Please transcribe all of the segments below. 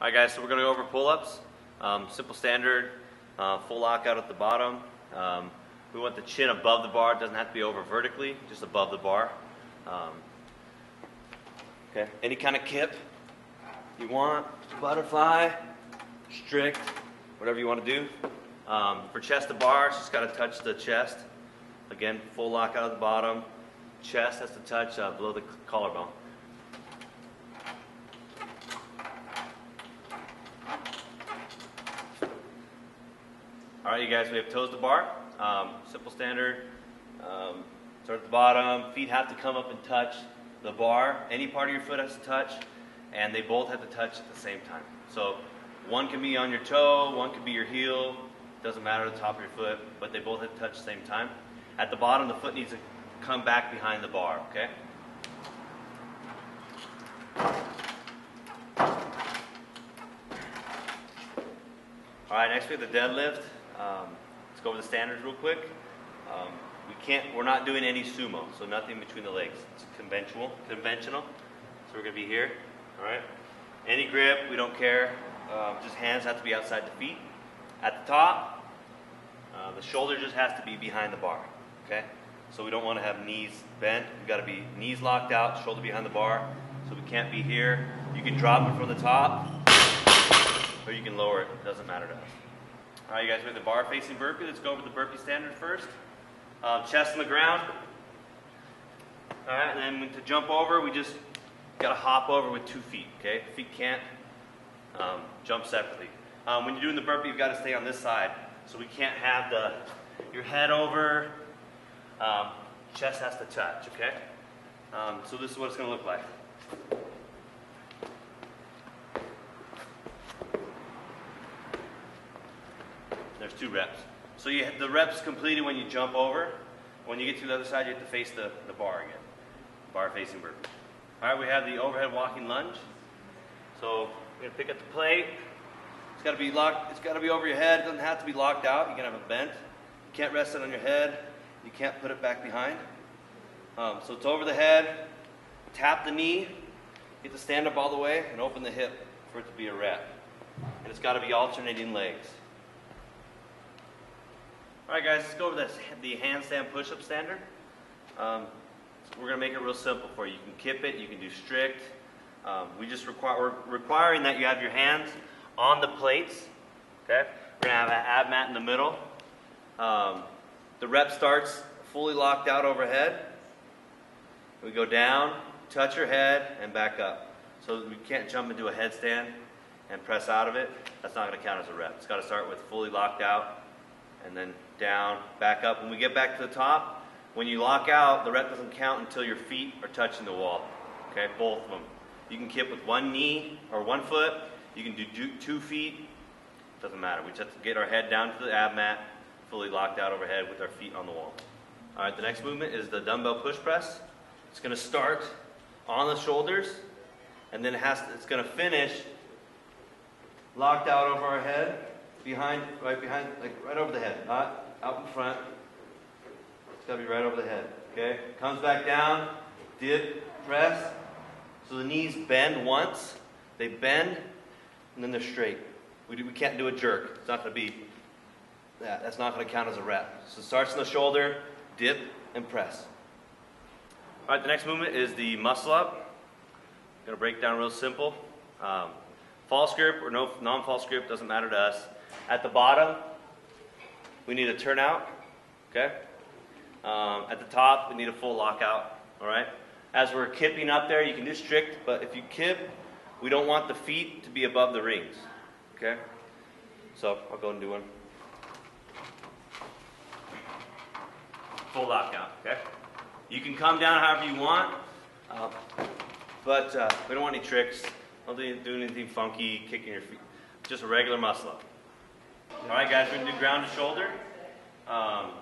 Alright guys, so we're going to go over pull-ups. Simple standard, full lockout at the bottom. We want the chin above the bar. It doesn't have to be over vertically, just above the bar. Okay. Any kind of kip you want, butterfly, strict, whatever you want to do. For chest to bar, it's just got to touch the chest. Again, full lockout at the bottom. Chest has to touch below the collarbone. Alright, you guys, we have toes to bar. Simple standard. Start at the bottom. Feet have to come up and touch the bar. Any part of your foot has to touch, and they both have to touch at the same time. So one can be on your toe, one can be your heel. Doesn't matter the top of your foot, but they both have to touch at the same time. At the bottom, the foot needs to come back behind the bar, okay? Alright, next we have the deadlift. Let's go over the standards real quick. We're not doing any sumo, so nothing between the legs. It's conventional. So we're going to be here, alright? Any grip, we don't care. Just hands have to be outside the feet. At the top, the shoulder just has to be behind the bar, okay? So we don't want to have knees bent. We've got to be knees locked out, shoulder behind the bar. So we can't be here. You can drop it from the top, or you can lower it. It doesn't matter to us. All right, you guys, we have the bar facing burpee. Let's go over the burpee standard first. Chest on the ground. All right, and then to jump over, we just got to hop over with 2 feet, okay? Feet can't jump separately. When you're doing the burpee, you've got to stay on this side. So we can't have your head over, chest has to touch, okay? So this is what it's going to look like. There's 2 reps. So the reps completed when you jump over. When you get to the other side, you have to face the bar again. Bar facing burpee. All right, we have the overhead walking lunge. So we're going to pick up the plate. It's got to be locked. It's got to be over your head. It doesn't have to be locked out. You can have it bent. You can't rest it on your head. You can't put it back behind. So it's over the head. Tap the knee. Get to stand up all the way and open the hip for it to be a rep. And it's got to be alternating legs. All right, guys. Let's go over the handstand push-up standard. We're going to make it real simple for you. You can kip it. You can do strict. We're requiring that you have your hands on the plates, okay? We're going to have an ab mat in the middle. The rep starts fully locked out overhead. We go down, touch your head, and back up. So we can't jump into a headstand and press out of it. That's not going to count as a rep. It's got to start with fully locked out, and then down, back up. When we get back to the top, when you lock out, the rep doesn't count until your feet are touching the wall, okay? Both of them. You can kip with 1 knee or 1 foot. You can do 2 feet. Doesn't matter. We just have to get our head down to the ab mat, fully locked out overhead with our feet on the wall. All right, the next movement is the dumbbell push press. It's going to start on the shoulders, and then it's going to finish locked out over our head, right behind, like right over the head, not out in front. It's got to be right over the head. Okay. Comes back down, dip, press. So the knees bend once. They bend. And then they're straight. We can't do a jerk. It's not going to be that. That's not going to count as a rep. So it starts in the shoulder, dip, and press. All right, the next movement is the muscle up. I'm going to break it down real simple. False grip or no non-false grip, doesn't matter to us. At the bottom, we need a turnout. Okay? At the top, we need a full lockout. All right? As we're kipping up there, you can do strict, but if you kip, we don't want the feet to be above the rings, okay? So I'll go and do one. Full lockout, okay? You can come down however you want, but we don't want any tricks. Don't do anything funky, kicking your feet. Just a regular muscle up. All right, guys, we're going to do ground to shoulder. The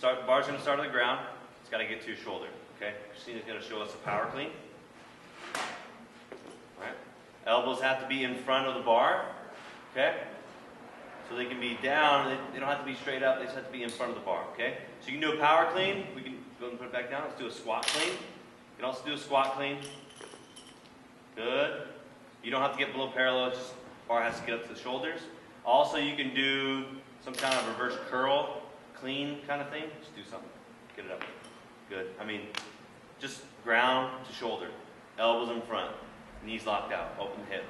bar's going to start on the ground. It's got to get to your shoulder, okay? Christina's going to show us a power clean. Elbows have to be in front of the bar, okay? So they can be down, they don't have to be straight up, they just have to be in front of the bar, okay? So you can do a power clean, we can go and put it back down. Let's do a squat clean. You can also do a squat clean. Good. You don't have to get below parallel, it's just bar has to get up to the shoulders. Also, you can do some kind of reverse curl, clean kind of thing. Just do something. Get it up. Good. I mean, just ground to shoulder. Elbows in front. Knees locked out. Open hip.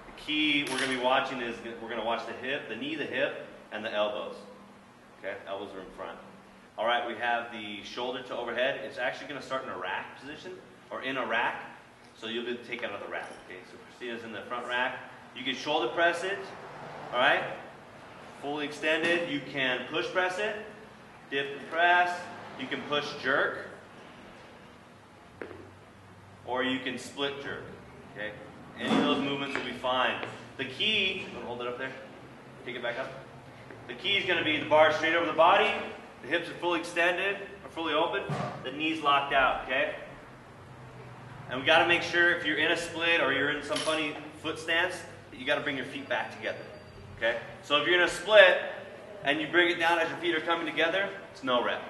The key we're going to be watching is we're going to watch the hip, the knee, the hip, and the elbows. Okay? Elbows are in front. All right, we have the shoulder to overhead. It's actually going to start in a rack position, or in a rack. So you'll be able to take it out of the rack. Okay? So Christina's in the front rack. You can shoulder press it. All right? Fully extended. You can push press it. Dip and press. You can push jerk. Or you can split jerk. Okay? Any of those movements will be fine. The key, hold it up there. Take it back up. The key is going to be the bar straight over the body. The hips are fully extended or fully open. The knees locked out. Okay? And we got to make sure if you're in a split or you're in some funny foot stance, that you got to bring your feet back together. Okay? So if you're in a split and you bring it down as your feet are coming together, it's no rep.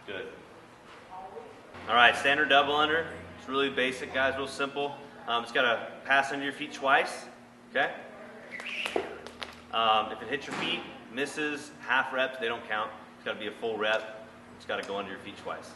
Good. All right, standard double under. It's really basic, guys, real simple. It's got to pass under your feet twice. Okay? If it hits your feet, misses, half reps, they don't count. It's got to be a full rep. It's got to go under your feet twice.